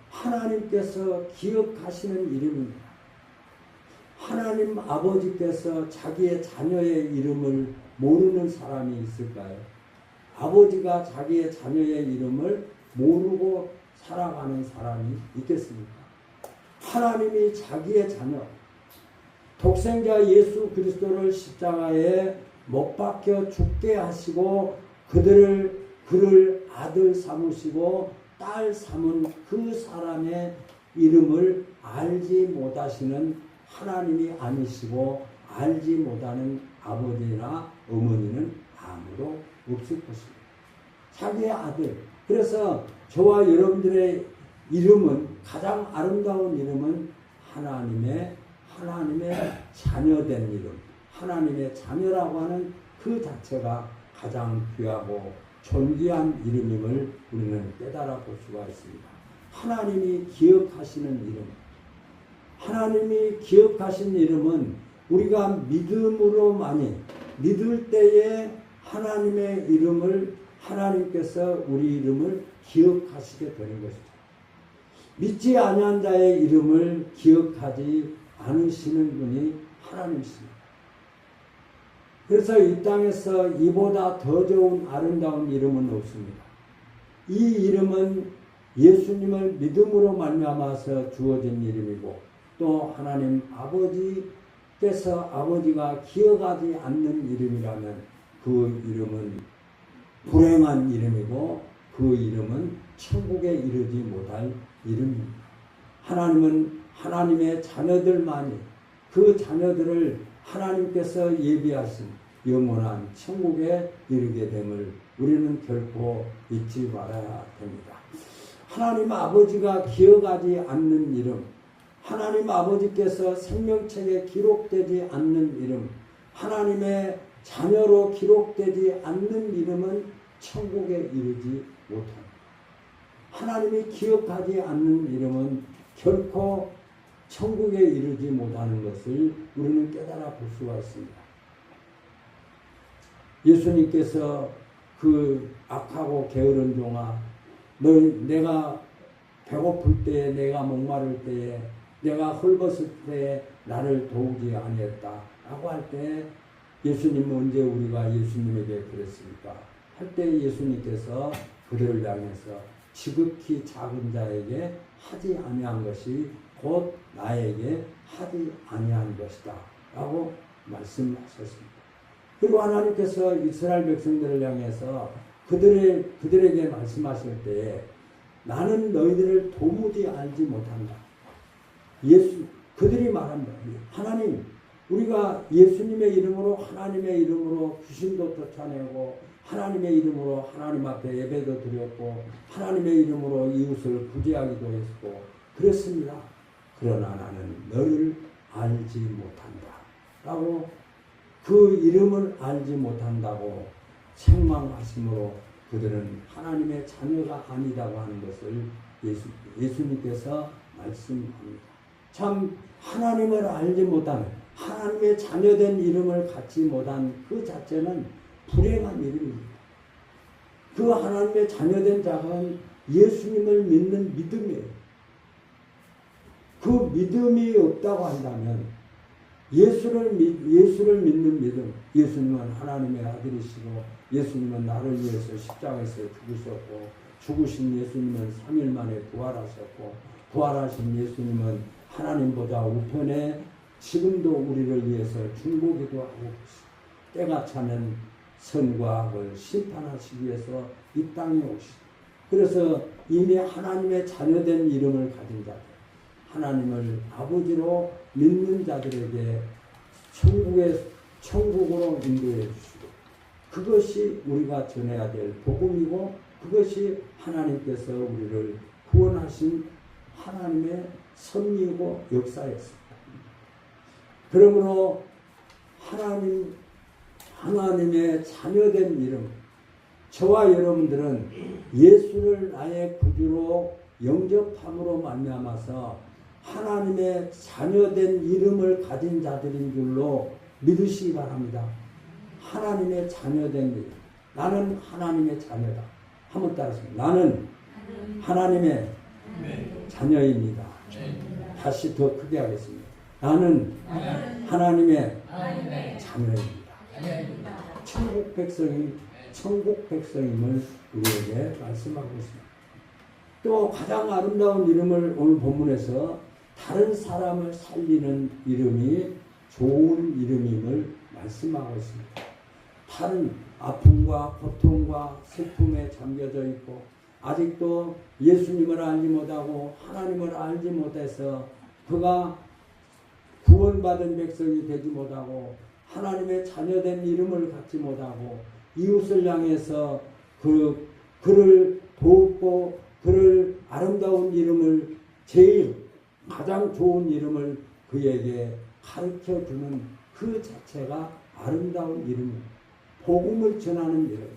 [SPEAKER 1] 하나님께서 기억하시는 이름입니다. 하나님 아버지께서 자기의 자녀의 이름을 모르는 사람이 있을까요? 아버지가 자기의 자녀의 이름을 모르고 살아가는 사람이 있겠습니까? 하나님이 자기의 자녀, 독생자 예수 그리스도를 십자가에 못 박혀 죽게 하시고 그를 아들 삼으시고 딸 삼은 그 사람의 이름을 알지 못하시는 하나님이 아니시고 알지 못하는 아버지나 어머니는 아무도 없을 것입니다. 자기의 아들. 그래서 저와 여러분들의 이름은 가장 아름다운 이름은 하나님의 자녀된 이름. 하나님의 자녀라고 하는 그 자체가 가장 귀하고 존귀한 이름임을 우리는 깨달아 볼 수가 있습니다. 하나님이 기억하시는 이름. 하나님이 기억하신 이름은 우리가 믿음으로만이 믿을 때에 하나님의 이름을 하나님께서 우리 이름을 기억하시게 되는 것이죠. 믿지 아니한 자의 이름을 기억하지 않으시는 분이 하나님이십니다. 그래서 이 땅에서 이보다 더 좋은 아름다운 이름은 없습니다. 이 이름은 예수님을 믿음으로 말미암아서 주어진 이름이고 또 또 하나님 아버지께서 아버지가 기억하지 않는 이름이라면 그 이름은 불행한 이름이고 그 이름은 천국에 이르지 못할 이름입니다. 하나님은 하나님의 자녀들만이 그 자녀들을 하나님께서 예비하신 영원한 천국에 이르게 됨을 우리는 결코 잊지 말아야 됩니다. 하나님 아버지가 기억하지 않는 이름, 하나님 아버지께서 생명책에 기록되지 않는 이름, 하나님의 자녀로 기록되지 않는 이름은 천국에 이르지 못합니다. 하나님이 기억하지 않는 이름은 결코 천국에 이르지 못하는 것을 우리는 깨달아 볼 수가 있습니다. 예수님께서 그 악하고 게으른 종아, 내가 배고플 때에, 내가 목마를 때에, 내가 헐벗을 때에 나를 도우지 아니했다 라고 할 때 예수님은 언제 우리가 예수님에게 그랬습니까? 할 때 예수님께서 그들을 향해서 지극히 작은 자에게 하지 아니한 것이 곧 나에게 하지 아니한 것이다 라고 말씀하셨습니다. 그리고 하나님께서 이스라엘 백성들을 향해서 그들에게 말씀하실 때에 나는 너희들을 도무지 알지 못한다. 그들이 말한다. 하나님, 우리가 예수님의 이름으로 하나님의 이름으로 귀신도 쫓아내고 하나님의 이름으로 하나님 앞에 예배도 드렸고 하나님의 이름으로 이웃을 구제하기도 했고 그랬습니다. 그러나 나는 너희를 알지 못한다 라고 그 이름을 알지 못한다고 책망하심으로 그들은 하나님의 자녀가 아니다고 하는 것을 예수님께서 말씀합니다. 참 하나님을 알지 못한 하나님의 자녀된 이름을 갖지 못한 그 자체는 불행한 이름입니다. 그 하나님의 자녀된 자는 예수님을 믿는 믿음이에요. 그 믿음이 없다고 한다면 예수를 믿는 믿음, 예수님은 하나님의 아들이시고 예수님은 나를 위해서 십자가에서 죽으셨고 죽으신 예수님은 3일 만에 부활하셨고 부활하신 예수님은 하나님보다 우편에 지금도 우리를 위해서 중보기도 하고 계시고 때가 차면 선과 악을 심판하시기 위해서 이 땅에 오시고 그래서 이미 하나님의 자녀된 이름을 가진 자들 하나님을 아버지로 믿는 자들에게 천국으로 인도해 주시고 그것이 우리가 전해야 될 복음이고 그것이 하나님께서 우리를 구원하신 하나님의 섭리이고 역사였습니다. 그러므로 하나님의 자녀된 이름 저와 여러분들은 예수를 나의 구주로 영접함으로 말미암아서 하나님의 자녀된 이름을 가진 자들인 줄로 믿으시기 바랍니다. 하나님의 자녀된 이름. 나는 하나님의 자녀다. 한번 따라하세요. 나는 하나님의 자녀입니다. 다시 더 크게 하겠습니다. 나는 하나님의 자녀입니다. 천국 백성임을 우리에게 말씀하고 있습니다. 또 가장 아름다운 이름을 오늘 본문에서 다른 사람을 살리는 이름이 좋은 이름임을 말씀하고 있습니다. 다른 아픔과 고통과 슬픔에 잠겨져 있고 아직도 예수님을 알지 못하고 하나님을 알지 못해서 그가 구원받은 백성이 되지 못하고 하나님의 자녀된 이름을 갖지 못하고 이웃을 향해서 그를 돕고 그를 아름다운 이름을 가장 좋은 이름을 그에게 가르쳐주는 그 자체가 아름다운 이름입니다. 복음을 전하는 이름.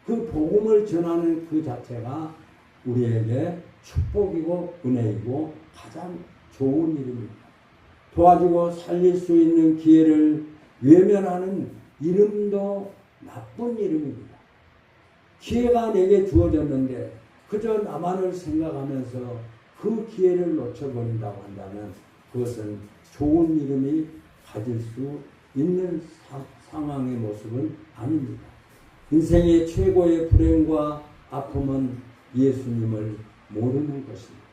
[SPEAKER 1] 그 복음을 전하는 그 자체가 우리에게 축복이고 은혜이고 가장 좋은 이름입니다. 도와주고 살릴 수 있는 기회를 외면하는 이름도 나쁜 이름입니다. 기회가 내게 주어졌는데 그저 나만을 생각하면서 그 기회를 놓쳐버린다고 한다면 그것은 좋은 이름이 가질 수 있는 상황의 모습은 아닙니다. 인생의 최고의 불행과 아픔은 예수님을 모르는 것입니다.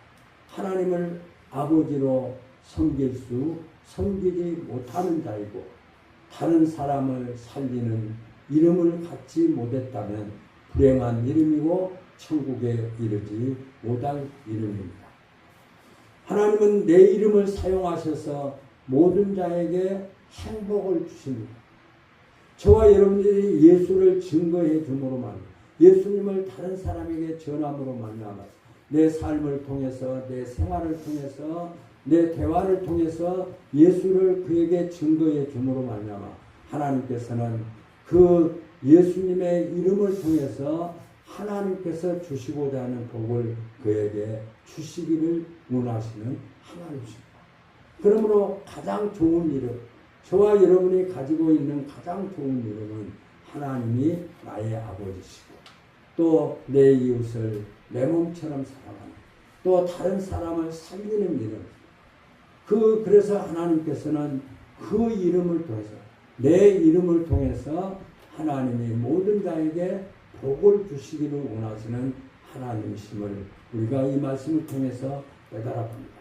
[SPEAKER 1] 하나님을 아버지로 섬기지 못하는 자이고 다른 사람을 살리는 이름을 갖지 못했다면 불행한 이름이고 천국에 이르지 못할 이름입니다. 하나님은 내 이름을 사용하셔서 모든 자에게 행복을 주십니다. 저와 여러분들이 예수를 증거해 줌으로 말미암아 예수님을 다른 사람에게 전함으로 말미암아 내 삶을 통해서 내 생활을 통해서 내 대화를 통해서 예수를 그에게 증거해 줌으로 말미암아 하나님께서는 그 예수님의 이름을 통해서 하나님께서 주시고자 하는 복을 그에게 주시기를 원하시는 하나님이십니다. 그러므로 가장 좋은 이름, 저와 여러분이 가지고 있는 가장 좋은 이름은 하나님이 나의 아버지시고 또 내 이웃을 내 몸처럼 사랑하는 또 다른 사람을 살리는 이름. 그래서 하나님께서는 그 이름을 통해서 내 이름을 통해서 하나님이 모든 자에게 복을 주시기를 원하시는 하나님이심을 우리가 이 말씀을 통해서 깨달아 봅니다.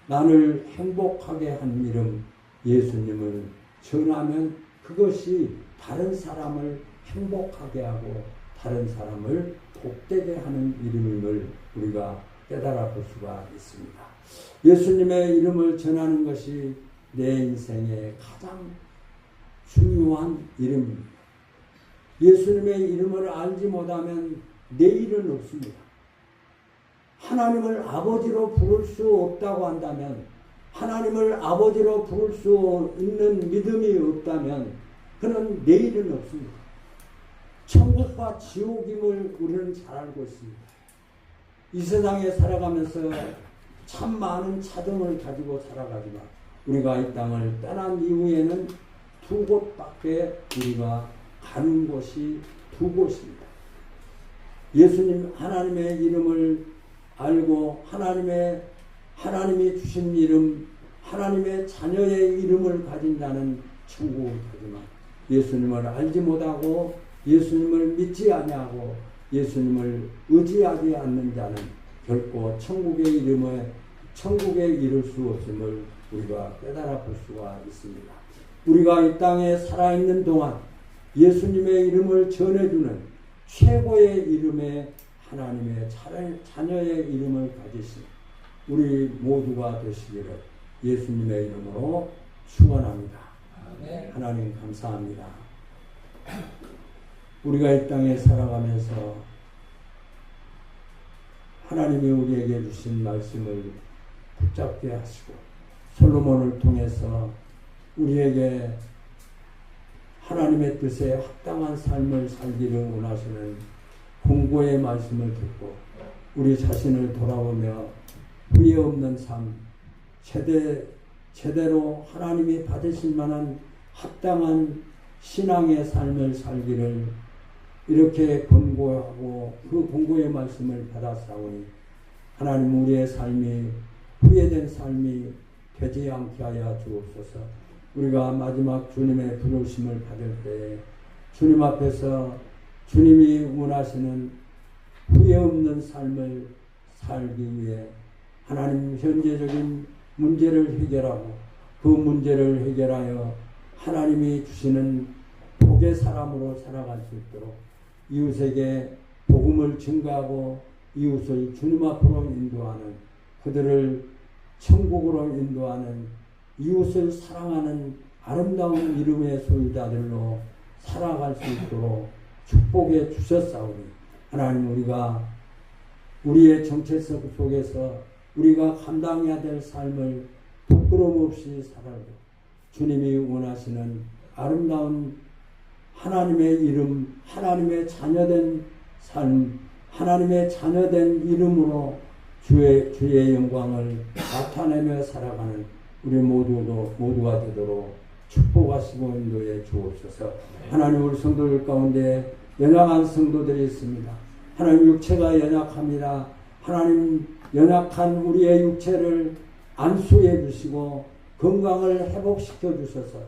[SPEAKER 1] 나를 행복하게 한 이름 예수님을 전하면 그것이 다른 사람을 행복하게 하고 다른 사람을 복되게 하는 이름임을 우리가 깨달아 볼 수가 있습니다. 예수님의 이름을 전하는 것이 내 인생의 가장 중요한 이름입니다. 예수님의 이름을 알지 못하면 내일은 없습니다. 하나님을 아버지로 부를 수 없다고 한다면 하나님을 아버지로 부를 수 있는 믿음이 없다면 그는 내일은 없습니다. 천국과 지옥임을 우리는 잘 알고 있습니다. 이 세상에 살아가면서 참 많은 차등을 가지고 살아가지만 우리가 이 땅을 떠난 이후에는 두 곳밖에 우리가 가는 곳이 두 곳입니다. 예수님 하나님의 이름을 알고 하나님이 주신 이름 하나님의 자녀의 이름을 가진 자는 천국을 가지만 예수님을 알지 못하고 예수님을 믿지 아니하고 예수님을 의지하지 않는 자는 결코 천국에 이를 수 없음을 우리가 깨달아 볼 수가 있습니다. 우리가 이 땅에 살아있는 동안 예수님의 이름을 전해주는 최고의 이름의 하나님의 자녀의 이름을 가지신 우리 모두가 되시기를 예수님의 이름으로 축원합니다. 하나님 감사합니다. 우리가 이 땅에 살아가면서 하나님이 우리에게 주신 말씀을 붙잡게 하시고 솔로몬을 통해서 우리에게 하나님의 뜻에 합당한 삶을 살기를 원하시는 공고의 말씀을 듣고 우리 자신을 돌아보며 후회 없는 삶, 제대로 하나님이 받으실 만한 합당한 신앙의 삶을 살기를 이렇게 권고하고 그 권고의 말씀을 받아싸우니 하나님 우리의 삶이 후회된 삶이 되지 않게 하여 주옵소서. 우리가 마지막 주님의 부르심을 받을 때에 주님 앞에서 주님이 원하시는 후회 없는 삶을 살기 위해 하나님 현재적인 문제를 해결하고 그 문제를 해결하여 하나님이 주시는 복의 사람으로 살아갈 수 있도록 이웃에게 복음을 증가하고 이웃을 주님 앞으로 인도하는 그들을 천국으로 인도하는 이웃을 사랑하는 아름다운 이름의 소유자들로 살아갈 수 있도록 축복해 주셨사오니 하나님 우리가 우리의 정체성 속에서 우리가 감당해야 될 삶을 부끄러움 없이 살아도 주님이 원하시는 아름다운 하나님의 이름, 하나님의 자녀된 삶, 하나님의 자녀된 이름으로 주의 영광을 나타내며 살아가는 우리 모두가 되도록 축복하시고 인도해 주옵소서. 하나님 우리 성도들 가운데 연약한 성도들이 있습니다. 하나님 육체가 연약합니다. 하나님 연약한 우리의 육체를 안수해 주시고 건강을 회복시켜 주셔서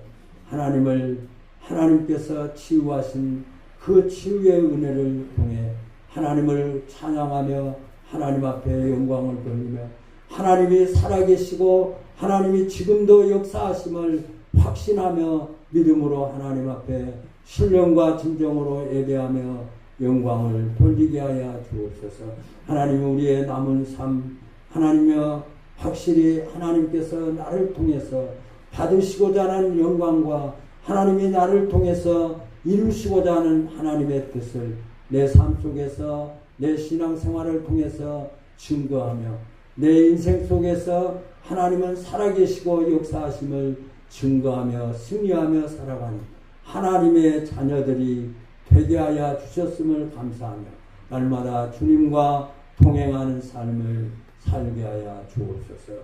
[SPEAKER 1] 하나님께서 치유하신 그 치유의 은혜를 통해 하나님을 찬양하며 하나님 앞에 영광을 돌리며 하나님이 살아계시고 하나님이 지금도 역사하심을 확신하며 믿음으로 하나님 앞에 신령과 진정으로 예배하며 영광을 돌리게 하여 주옵소서. 하나님 우리의 남은 삶 하나님여 확실히 하나님께서 나를 통해서 받으시고자 하는 영광과 하나님이 나를 통해서 이루시고자 하는 하나님의 뜻을 내 삶 속에서 내 신앙생활을 통해서 증거하며 내 인생 속에서 하나님은 살아계시고 역사하심을 증거하며 승리하며 살아가는 하나님의 자녀들이 되게 하여 주셨음을 감사하며 날마다 주님과 동행하는 삶을 살게 하여 주옵소서.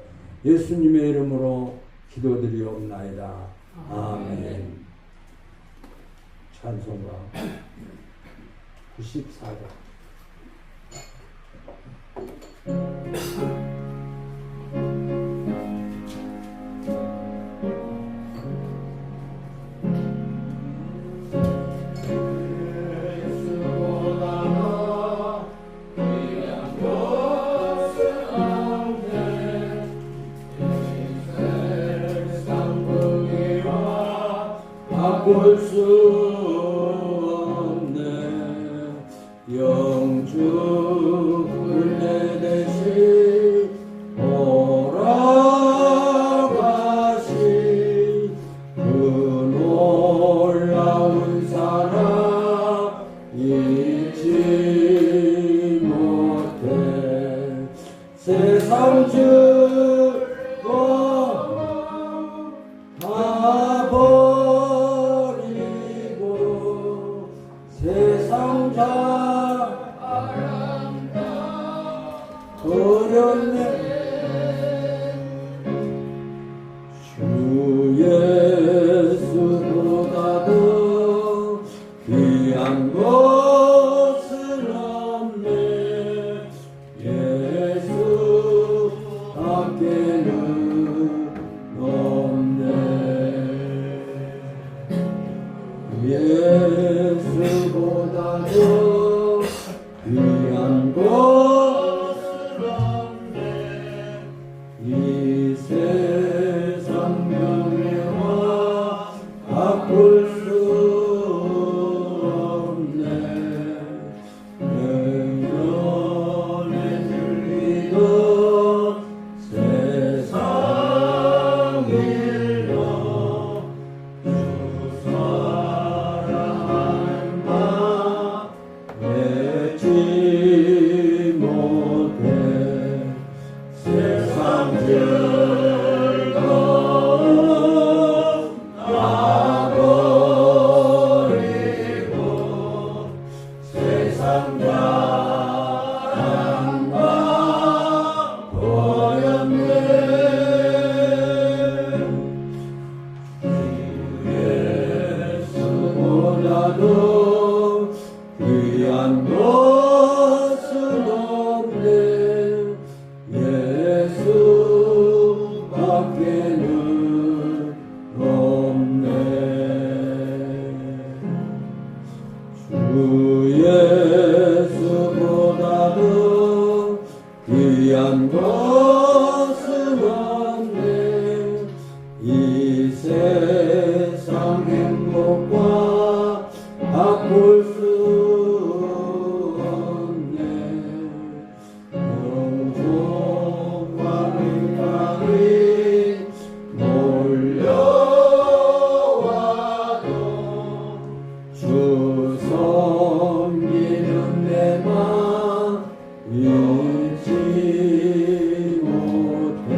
[SPEAKER 1] 예수님의 이름으로 기도드리옵나이다. 아멘. 찬송가 94장.
[SPEAKER 3] 바꿀 수 없네. 영주 굴레 대신 돌아가신 그 놀라운 사랑 잊지 못해. 세상 주고 다 버리고 세상 다 버렸네. 주 예수보다도 귀한 것은 없네. 예수 밖에는 없네. 예수보다도 귀한 것은 없네. 이 세상 명예와 바꿀 수 없네. 영원의 즐기던 세상 일로 주 사랑하는 바 외치 못해. 세상 즐거움 다 버리고 세상 자랑과 버렸네. 예수보다도 귀한 것은 없네. 예수 밖에는 없네. 주 예수보다도 귀한 것은 없네. 이 세상 행복과 바꿀 수 없네. 영종과 민망이 몰려와도 주 섬기는 내 맘 잊지 못해.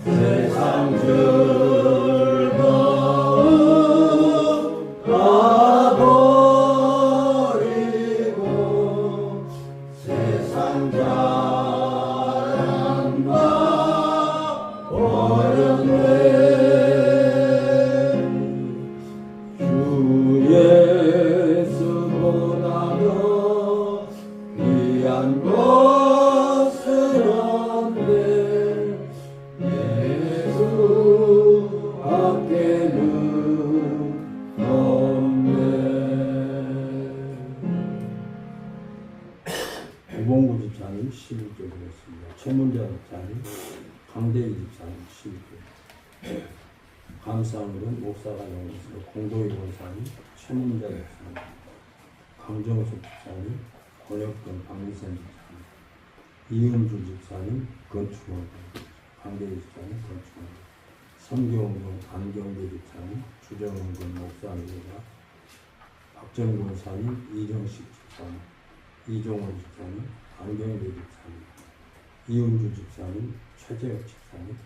[SPEAKER 3] 세상 즐거움 다 버리고 세상 자랑과 버렸네. 주 예수보다도 귀한 것은 없네. 예수 밖에는 없네. 오봉구 집사님 11절 드렸습니다. 최문자 집사님
[SPEAKER 1] 강대희 집사님 12교. 감사원은 목사가 연구소 공도희 권사님, 최민자 집사님, 강정숙 집사님, 권혁근 박미선 집사님, 이은주 집사님, 건축원, 강대희 집사님, 건축원, 성경동 안경대 집사님, 주정은근 목사입니다. 박정희 권사님, 이정식 집사님, 이종원 집사님, 안경대 집사님, 이은주 집사님, 최재혁 집사님.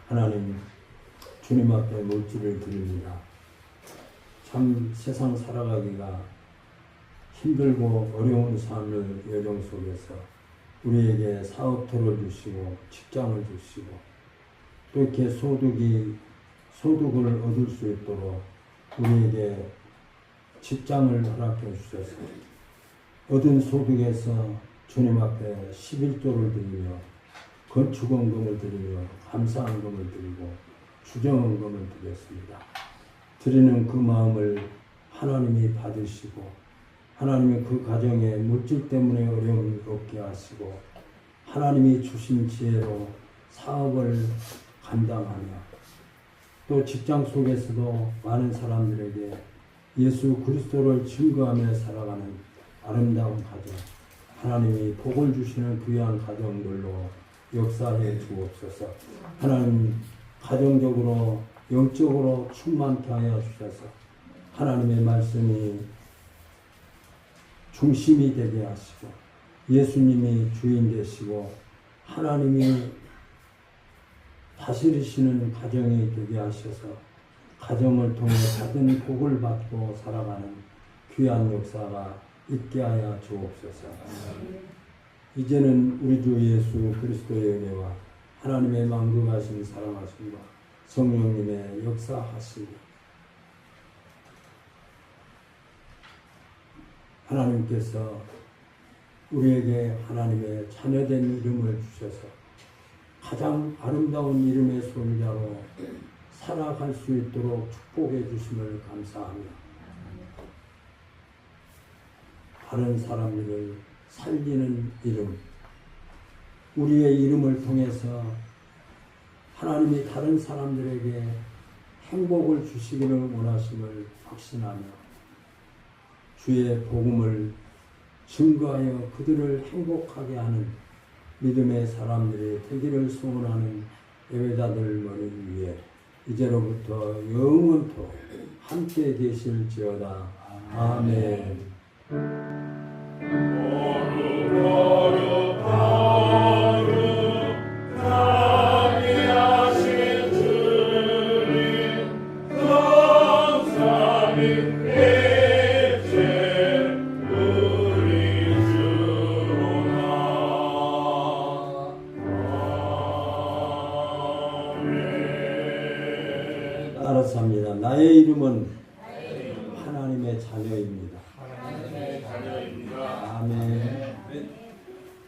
[SPEAKER 1] 하나님, 주님 앞에 물질을 드립니다. 참 세상 살아가기가 힘들고 어려운 삶의 여정 속에서 우리에게 사업토를 주시고 직장을 주시고 또 이렇게 소득을 얻을 수 있도록 우리에게 직장을 허락해 주셔서 얻은 소득에서 주님 앞에 11조를 드리며 건축원금을 드리며 감사원금을 드리고 주정원금을 드렸습니다. 드리는 그 마음을 하나님이 받으시고 하나님이 그 가정에 물질 때문에 어려움을 없게 하시고 하나님이 주신 지혜로 사업을 감당하며 또 직장 속에서도 많은 사람들에게 예수 그리스도를 증거하며 살아가는 아름다운 가정, 하나님이 복을 주시는 귀한 가정들로 역사해 주옵소서. 하나님 가정적으로 영적으로 충만케 하여 주셔서 하나님의 말씀이 중심이 되게 하시고 예수님이 주인 되시고 하나님이 다스리시는 가정이 되게 하셔서 가정을 통해 받은 복을 받고 살아가는 귀한 역사가 있게 하여 주옵소서. 이제는 우리 주 예수 그리스도의 은혜와 하나님의 만국하신 사랑하심과 성령님의 역사하심이 하나님께서 우리에게 하나님의 자녀된 이름을 주셔서 가장 아름다운 이름의 소유자로 살아갈 수 있도록 축복해 주심을 감사하며 다른 사람들을 살리는 이름, 우리의 이름을 통해서 하나님이 다른 사람들에게 행복을 주시기를 원하심을 확신하며 주의 복음을 증거하여 그들을 행복하게 하는 믿음의 사람들이 되기를 소원하는 예배자들만을 위해 이제로부터 영원토록 함께 계실지어다. 아멘. 따라서 합니다. 나의 이름은 하나님의 자녀입니다.